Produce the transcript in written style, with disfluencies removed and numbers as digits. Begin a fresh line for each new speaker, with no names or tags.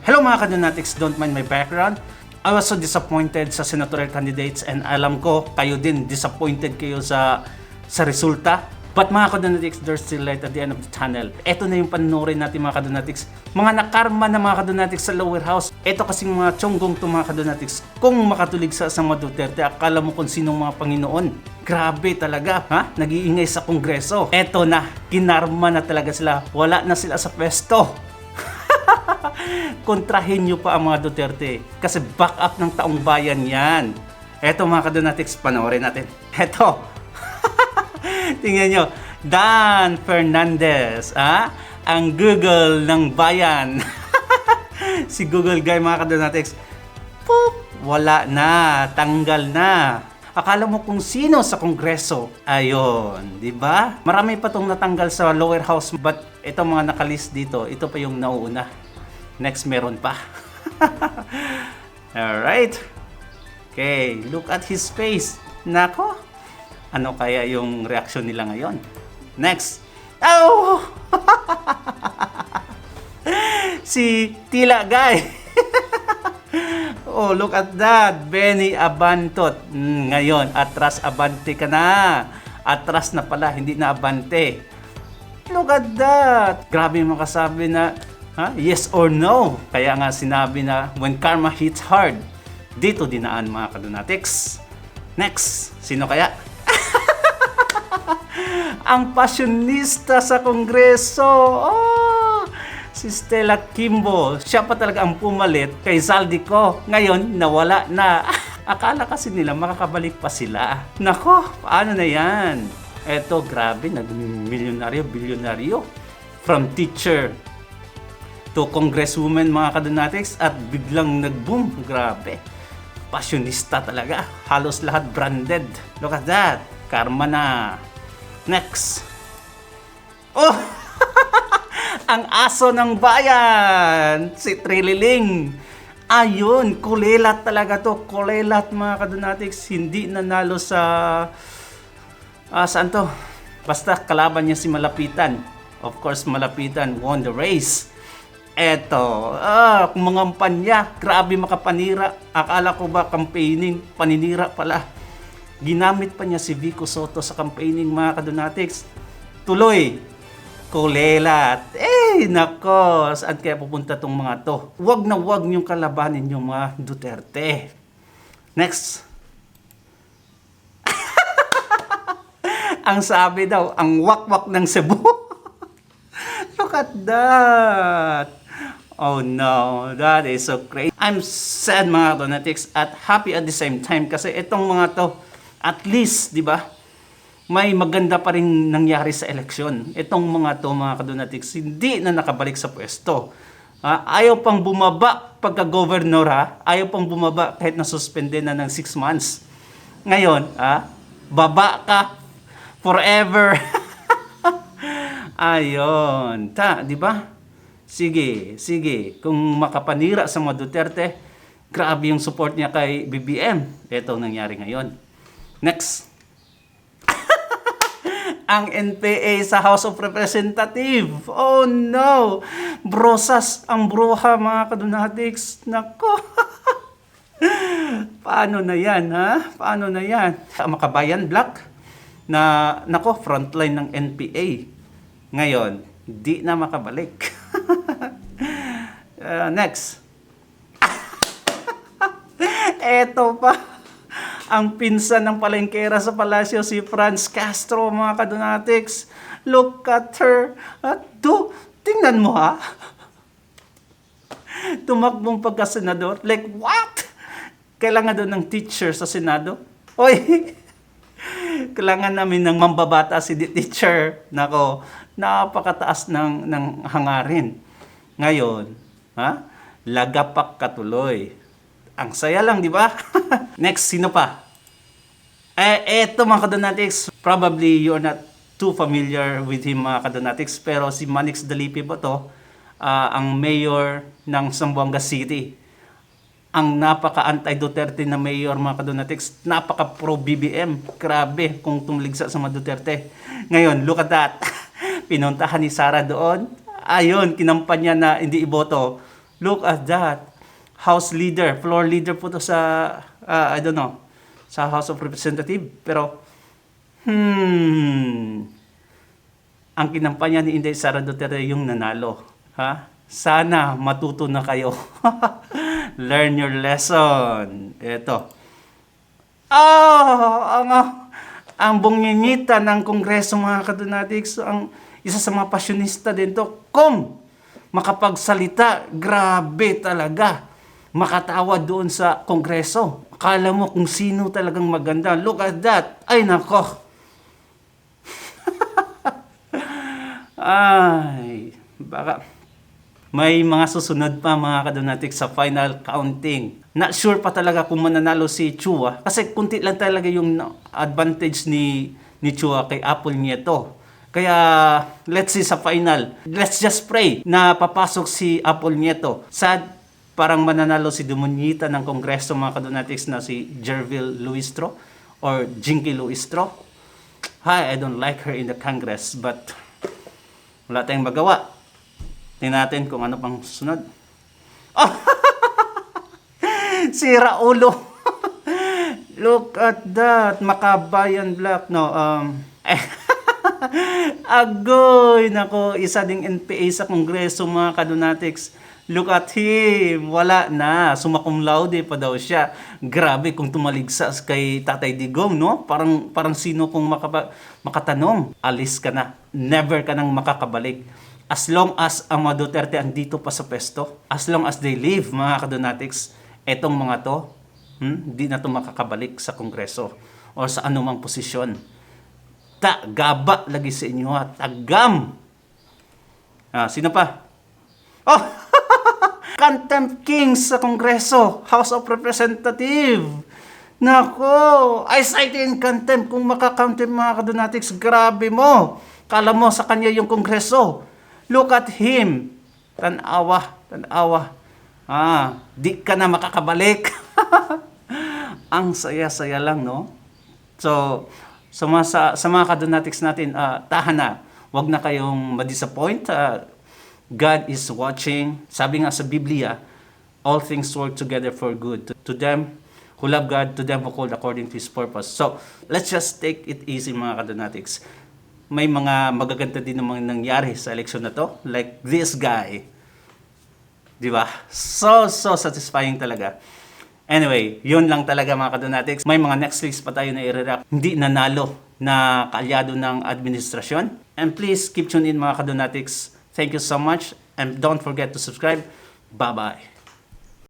Hello mga kadonatics, don't mind my background. I was so disappointed sa senatorial candidates and alam ko kayo din disappointed kayo sa resulta. But mga kadonatics, there's still light at the end of the tunnel. Ito na yung panunorin natin mga kadonatics. Mga nakarma na mga kadonatics sa lower house. Ito kasing mga tiyonggong to mga kadonatics. Kung makatulig sa mga Duterte, akala mo kung sinong mga Panginoon. Grabe talaga, ha? Nag-iingay sa Kongreso. Ito na, kinarma na talaga sila. Wala na sila sa pwesto. Kontrahin nyo pa ang mga Duterte kasi back up ng taong bayan yan. Eto mga kadonatics, panoorin natin. Eto. Tingnan nyo, Dan Fernandez, ang Google ng bayan. Si Google guy mga kadonatics, poop, wala na, tanggal na. Akala mo kung sino sa Kongreso. Ayon, di ba? Marami pa tong natanggal sa lower house, but ito mga nakalist dito, ito pa yung nauuna. Next meron pa. Alright. Okay, look at his face. Nako, ano kaya yung reaction nila ngayon? Next. Oh! Si Tila Guy. Oh, look at that. Benny Abantot. Ngayon, atras abante ka na. Atras na pala, hindi na abante. Look at that. Grabe yung makasabi na yes or no. Kaya nga sinabi na when karma hits hard, dito dinaan mga kadonatics. Next, sino kaya? Ang pasyonista sa Kongreso. Oh, si Stella Kimbo. Siya pa talaga ang pumalit kay Zaldico. Ngayon, nawala na. Akala kasi nila makakabalik pa sila. Nako, paano na yan? Eto, grabe, nag-milyonaryo, bilyonaryo. From teacher to congresswoman mga kadonatics at biglang nag-boom. Grabe. Pasyonista talaga. Halos lahat branded. Look at that. Karma na. Next. Oh! Ang aso ng bayan. Si Trililing. Ayun. Kulelat talaga to. Kulelat mga kadonatics. Hindi nanalo sa... saan to? Basta kalaban niya si Malapitan. Of course, Malapitan won the race. Eto, kumangampan niya. Grabe makapanira. Akala ko ba campaigning, paninira pala. Ginamit pa niya si Vico Soto sa campaigning mga kadonatics. Tuloy, kulelat. Nako, saan kaya pupunta tong mga to? Wag na wag niyong kalabanin yung mga Duterte. Next. Ang sabi daw, ang wakwak ng Cebu. Look at that. Oh no, that is so crazy. I'm sad mga kadonatics at happy at the same time kasi itong mga to, at least, di ba, may maganda pa rin nangyari sa eleksyon. Itong mga to mga kadonatics, hindi na nakabalik sa pwesto. Ayaw pang bumaba pagka-governor, ayaw pang bumaba kahit nasuspende na ng 6 months. Ngayon, baba ka forever. Ayon, di ba? Sige. Kung makapanira sa mga Duterte, grabe yung support niya kay BBM. Ito ang nangyari ngayon. Next. Ang NPA sa House of Representatives. Oh no! Brosas ang bruha mga kadonatics. Nako! Paano na yan, ha? Paano na yan? Makabayan Black na, nako, frontline ng NPA. Ngayon, di na makabalik. Next. Eto pa. Ang pinsan ng palengkera sa palasyo, si Franz Castro, mga kadonatics. Look at her. Tingnan mo ha. Tumakbong pagka-senador. Like, what? Kailangan doon ng teacher sa Senado? Oy! Kailangan namin ng mambabata si teacher. Nako, napakataas ng hangarin. Ngayon, lagapak katuloy. Ang saya lang, di ba? Next, sino pa? Eto mga kadonatics, probably you're not too familiar with him mga kadonatics, pero si Manix Dalipi ba to? Ang mayor ng Zamboanga City. Ang napaka-anti-Duterte na mayor mga kadonatics, napaka-pro-BBM. Grabe kung tumaligsa sa mga Duterte. Ngayon, look at that. Pinuntahan ni Sara doon. Ayun, kinampanya na hindi iboto. Look at that. House leader, floor leader po to sa, I don't know, sa House of Representative. Pero, ang kinampanya ni Inday Sara Duterte yung nanalo. Ha? Sana matuto na kayo. Learn your lesson. Ito. Ang bungingita ng Kongreso, mga kadonatics, ang isa sa mga pasyonista din to. Kung makapagsalita, grabe talaga. Makatawa doon sa Kongreso. Akala mo kung sino talagang maganda. Look at that. Ay, nako. Ay, baka may mga susunod pa, mga kadonatics, sa final counting. Not sure pa talaga kung mananalo si Chua. Kasi kunti lang talaga yung advantage ni Chua kay Apple Nieto. Kaya, let's see sa final. Let's just pray na papasok si Apple Nieto. Sad, parang mananalo si Dumonita ng Kongreso, mga kadonatics, na si Jervil Luistro or Jinky Luistro. Hi, I don't like her in the Congress, but wala tayong magawa. Tingnan natin kung ano pang susunod. Oh! Si Raulo. Look at that. Makabayan Black. No, agoy, nako, isa ding NPA sa Kongreso, mga kadonatics. Look at him. Wala na. Summa cum laude pa daw siya. Grabe kung tumaligsas kay Tatay Digong, no? Parang sino kung makatanong, alis ka na. Never ka nang makakabalik. As long as ang mga Duterte andito pa sa pesto, as long as they live, mga kadonatics, etong mga to, di na to makakabalik sa Kongreso o sa anumang posisyon. Gaba lagi sa inyo, ha? Tagam! Sino pa? Oh! Contempt Kings sa Kongreso, House of Representative. Nako, I cite in contempt. Kung makakontempt, mga kadonatics, grabe mo. Kala mo sa kanya yung Kongreso. Look at him. Tanawa. Di ka na makakabalik. Ang saya-saya lang, no? So, sa mga kadonatics natin, tahan na. Huwag na kayong ma-disappoint. God is watching. Sabi nga sa Biblia, all things work together for good. To them who love God, to them who called according to His purpose. So, let's just take it easy, mga kadonatics. May mga magaganda din namang nangyari sa eleksyon na to. Like this guy. Di ba? So satisfying talaga. Anyway, yun lang talaga, mga kadonatics. May mga next list pa tayo na i-react. Hindi nanalo na kaalyado ng administrasyon. And please keep tuned in, mga kadonatics. Thank you so much. And don't forget to subscribe. Bye-bye.